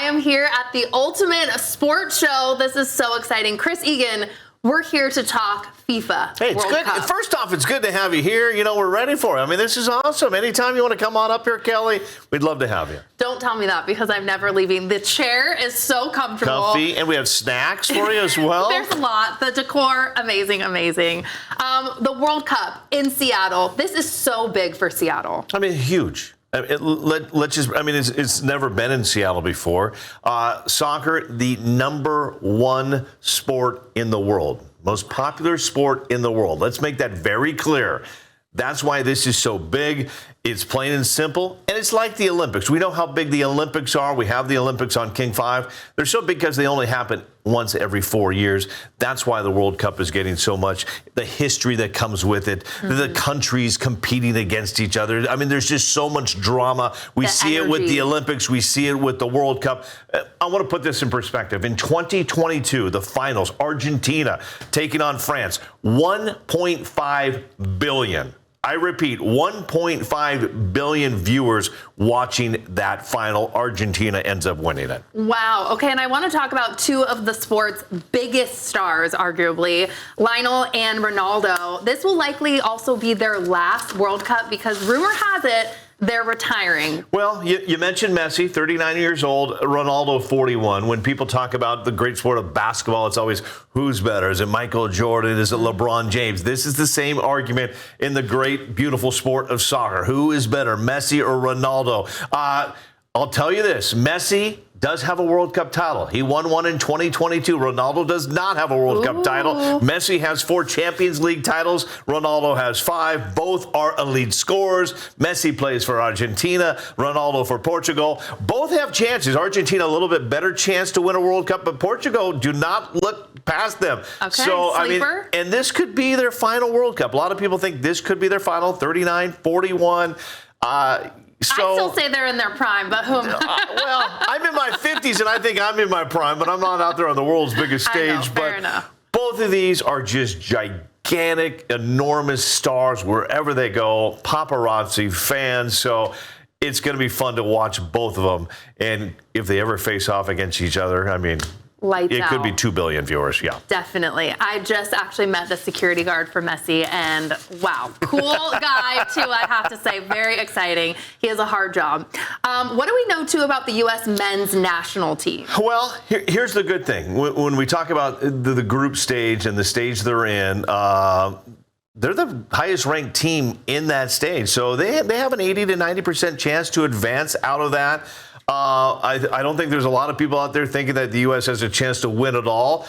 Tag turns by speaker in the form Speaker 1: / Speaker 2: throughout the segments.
Speaker 1: am here at the Ultimate Sports Show. This is so exciting. Chris Egan, we're here to talk FIFA
Speaker 2: Hey, it's
Speaker 1: World
Speaker 2: good.
Speaker 1: Cup.
Speaker 2: First off, it's good to have you here. You know, we're ready for it. I mean, this is awesome. Anytime you want to come on up here, Kelly, we'd love to have you.
Speaker 1: Don't tell me that because I'm never leaving. The chair is so comfortable.
Speaker 2: Comfy, and we have snacks for you as well.
Speaker 1: There's a lot. The decor, amazing, amazing. The World Cup in Seattle. This is so big for Seattle.
Speaker 2: I mean, huge. It's never been in Seattle before. Soccer, the number one sport in the world. Most popular sport in the world. Let's make that very clear. That's why this is so big. It's plain and simple, and it's like the Olympics. We know how big the Olympics are. We have the Olympics on King 5. They're so big because they only happen once every 4 years. That's why the World Cup is getting so much. The history that comes with it, the countries competing against each other. I mean, there's just so much drama. We see it with the Olympics. We see it with the World Cup. I want to put this in perspective. In 2022, the finals, Argentina taking on France, 1.5 billion. I repeat, 1.5 billion viewers watching that final. Argentina ends up winning it.
Speaker 1: Wow. Okay, and I want to talk about two of the sport's biggest stars, arguably, Lionel and Ronaldo. This will likely also be their last World Cup because rumor has it they're retiring.
Speaker 2: Well, you mentioned Messi, 39 years old, Ronaldo, 41. When people talk about the great sport of basketball, it's always who's better? Is it Michael Jordan? Is it LeBron James? This is the same argument in the great, beautiful sport of soccer. Who is better, Messi or Ronaldo? I'll tell you this, Messi does have a World Cup title. He won one in 2022. Ronaldo does not have a World Cup title. Messi has 4 Champions League titles. Ronaldo has 5. Both are elite scorers. Messi plays for Argentina. Ronaldo for Portugal. Both have chances. Argentina a little bit better chance to win a World Cup, but Portugal do not look past them.
Speaker 1: Okay,
Speaker 2: so,
Speaker 1: sleeper.
Speaker 2: And this could be their final World Cup. A lot of people think this could be their final, 39, 41.
Speaker 1: I still say they're in their prime, but who am I?
Speaker 2: Well, I'm in my 50s, and I think I'm in my prime, but I'm not out there on the world's biggest stage.
Speaker 1: I know, fair enough.
Speaker 2: Both of these are just gigantic, enormous stars wherever they go, paparazzi, fans. So it's going to be fun to watch both of them. And if they ever face off against each other, I mean,
Speaker 1: Lights
Speaker 2: it
Speaker 1: out.
Speaker 2: could be 2 billion viewers, yeah.
Speaker 1: Definitely. I just actually met the security guard for Messi, and wow, cool guy, too, I have to say. Very exciting. He has a hard job. What do we know, too, about the U.S. men's national team?
Speaker 2: Well, here's the good thing. When we talk about the group stage and the stage they're in, they're the highest ranked team in that stage. So they have an 80 to 90% chance to advance out of that. I don't think there's a lot of people out there thinking that the U.S. has a chance to win it all.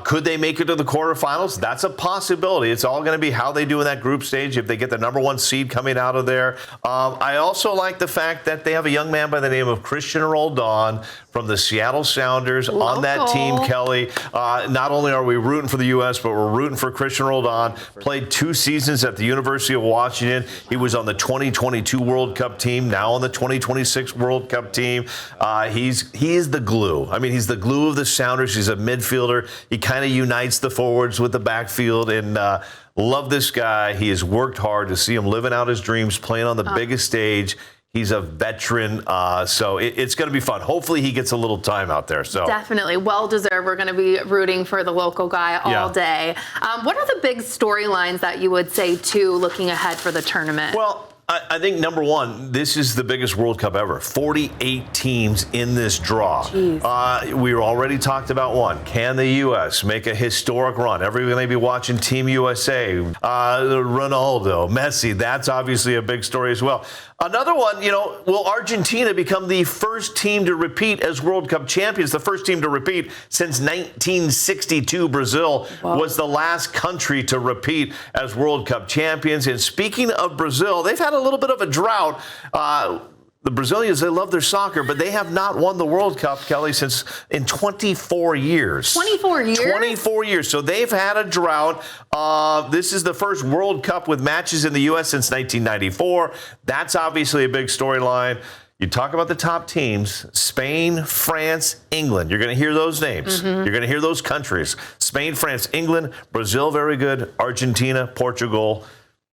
Speaker 2: Could they make it to the quarterfinals? That's a possibility. It's all going to be how they do in that group stage if they get the number 1 seed coming out of there. I also like the fact that they have a young man by the name of Christian Roldan from the Seattle Sounders on that team, Kelly. Not only are we rooting for the U.S., but we're rooting for Christian Roldan. Played 2 seasons at the University of Washington. He was on the 2022 World Cup team, now on the 2026 World Cup team. He is the glue. I mean, he's the glue of the Sounders. He's a midfielder. He kind of unites the forwards with the backfield, and love this guy. He has worked hard to see him living out his dreams, playing on the biggest stage. He's a veteran, so it's going to be fun. Hopefully he gets a little time out there. So
Speaker 1: definitely. Well-deserved. We're going to be rooting for the local guy all day. What are the big storylines that you would say, too, looking ahead for the tournament?
Speaker 2: Well, I think, number one, this is the biggest World Cup ever. 48 teams in this draw. We already talked about one. Can the U.S. make a historic run? Everyone may be watching Team USA. Ronaldo, Messi, that's obviously a big story as well. Another one, will Argentina become the first team to repeat as World Cup champions? The first team to repeat since 1962. Brazil was the last country to repeat as World Cup champions. And speaking of Brazil, they've had a little bit of a drought. The Brazilians, they love their soccer, but they have not won the World Cup, Kelly, since in 24 years.
Speaker 1: 24 years?
Speaker 2: 24 years. So they've had a drought. This is the first World Cup with matches in the U.S. since 1994. That's obviously a big storyline. You talk about the top teams, Spain, France, England. You're going to hear those names. You're going to hear those countries. Spain, France, England, Brazil, very good, Argentina, Portugal.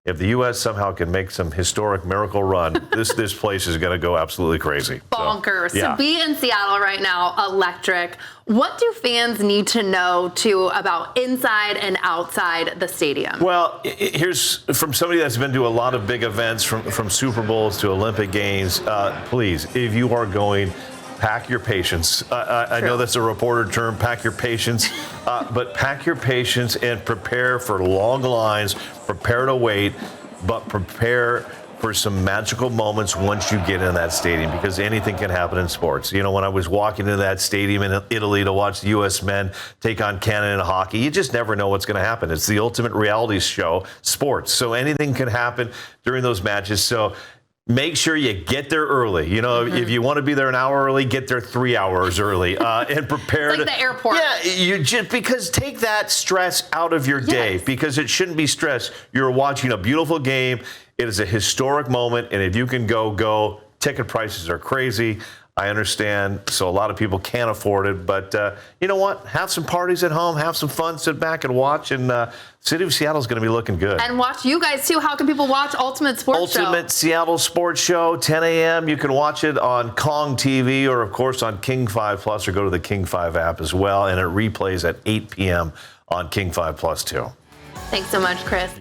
Speaker 2: if the U.S. somehow can make some historic miracle run, this place is going to go absolutely crazy.
Speaker 1: Bonkers.
Speaker 2: So, yeah.
Speaker 1: To be in Seattle right now, electric. What do fans need to know, too, about inside and outside the stadium?
Speaker 2: Well, here's from somebody that's been to a lot of big events, from Super Bowls to Olympic Games. Please, if you are going, pack your patience. I know that's a reporter term, pack your patience. But pack your patience and prepare for long lines, prepare to wait, but prepare for some magical moments once you get in that stadium, because anything can happen in sports. You know, when I was walking into that stadium in Italy to watch the U.S. men take on Canada in hockey, you just never know what's going to happen. It's the ultimate reality show, sports. So anything can happen during those matches. So make sure you get there early. You know, if you want to be there an hour early, get there 3 hours early and prepare.
Speaker 1: It's like the airport.
Speaker 2: Yeah, you just because take that stress out of your day, because it shouldn't be stress. You're watching a beautiful game. It is a historic moment, and if you can go. Ticket prices are crazy. I understand, so a lot of people can't afford it. But you know what? Have some parties at home. Have some fun. Sit back and watch. And City of Seattle is going to be looking good.
Speaker 1: And watch you guys, too. How can people watch Ultimate Sports Show?
Speaker 2: Ultimate Seattle Sports Show, 10 a.m. You can watch it on Kong TV or, of course, on King 5 Plus, or go to the King 5 app as well. And it replays at 8 p.m. on King 5 Plus, too.
Speaker 1: Thanks so much, Chris.